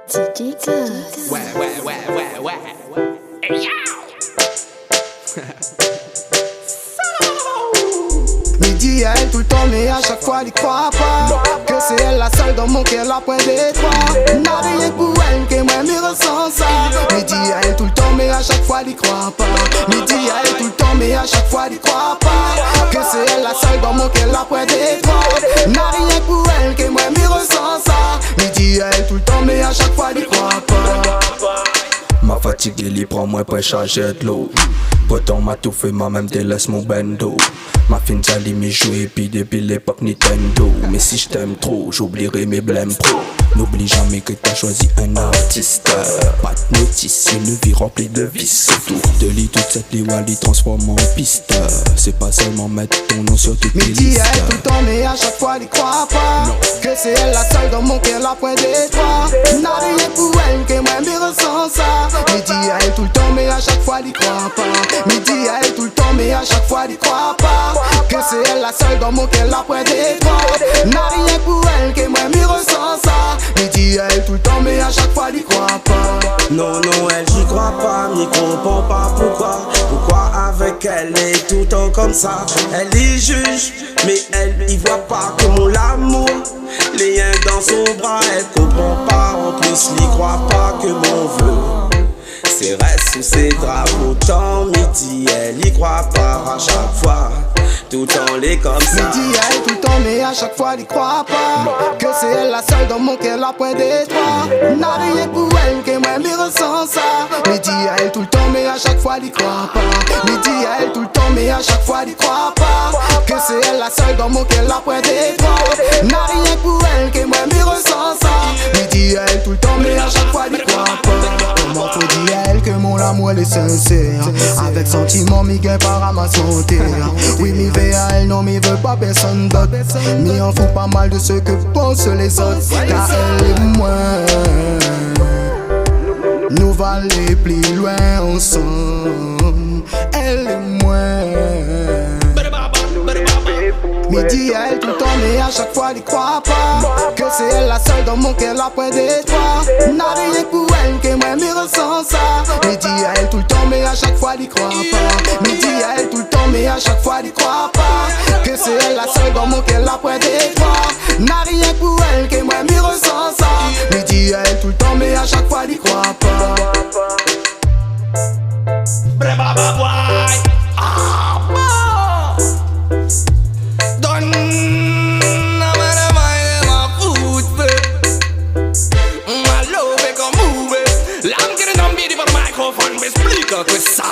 DJ Gus. Ouais. Hey, yo! Midi à elle tout le temps, mais à chaque fois, il croit pas que c'est elle la seule dans mon cœur, la pointe d'étoile. N'a rien pour elle, que moi, me ressens ça. Midi à elle tout le temps, mais à chaque fois, il croit pas. Midi à elle tout le temps, mais à chaque fois, il croit pas que c'est elle la seule dans mon cœur, la pointe d'étoile. N'a rien pour elle, que moi, me ressens ça. Midi à elle tout le temps, mais à chaque fois, il croit pas. Ma fatigue, il prend moins pour charger de l'eau. Pourtant m'a tout fait, m'a même délaisse mon bendo. Ma fine salie m'y jouer, puis depuis l'époque Nintendo. Mais si je t'aime trop, j'oublierai mes blèmes pro. N'oublie jamais que t'as choisi un artiste. Pas de notice, une vie remplie de vices. Autour de lit, toute cette liwali transforme en piste. C'est pas seulement mettre ton nom sur toutes les listes. Midi à elle tout le temps, mais à chaque fois, il croit pas que c'est elle la seule dans mon cœur, la pointe d'étoile. N'a rien pour elle, que moi, me ressens ça. Midi à elle tout le temps, mais à chaque fois, il croit pas. Midi à elle tout le temps, mais à chaque fois, il croit pas que c'est elle la seule dans mon cœur, la pointe d'étoile. N'a rien pour elle, que moi, me ressens ça. Midi à elle tout le temps, mais à chaque fois, il croit pas. Non, elle j'y crois pas, m'y comprends pas pourquoi avec elle est tout le temps comme ça. Elle y juge, mais elle y voit pas que mon amour. Les liens dans son bras, elle comprend pas, en plus n'y croit pas que mon vœu. C'est reste sous ses draps, autant midi, elle y croit pas à chaque fois. Tout le temps les comme ça. Midi à elle tout le temps, mais à chaque fois, il croit pas que c'est elle la seule dans mon cœur, la pointe d'étoile. N'a rien pour elle, que moi, me ressens ça. Midi à elle tout le temps, mais à chaque fois, il croit pas. Midi à elle tout le temps, mais à chaque fois, il croit pas que c'est elle la seule dans mon cœur, la pointe d'étoile. N'a rien pour elle, que moi, me ressens ça. Midi à elle tout le temps, mais à chaque fois, il croit pas. Comment faut dire à elle que mon amour elle est sincère. Avec sentiment, mi gain par à ma santé. Oui, mi veut à elle, non, mi veut pas personne d'autre. Mi en fout pas mal de ce que pensent les autres. Car elle et moi, nous va aller plus loin ensemble. Elle et moi. Midi à elle tout le temps, mais à chaque fois, il croit pas que c'est elle la seule dans mon cœur, la pointe d'étoile. N'a rien pour elle, que moi, me ressens ça. Midi à elle tout le temps, mais à chaque fois, il croit pas. Midi à elle tout le temps, mais à chaque fois, il croit pas que c'est elle la seule dans mon cœur, la pointe d'étoile. N'a rien pour elle, que moi, me ressens ça. Midi à elle tout le temps, mais à chaque fois, il croit pas. L'âme qui est dans le midi pour le microphone, m'explique que ça.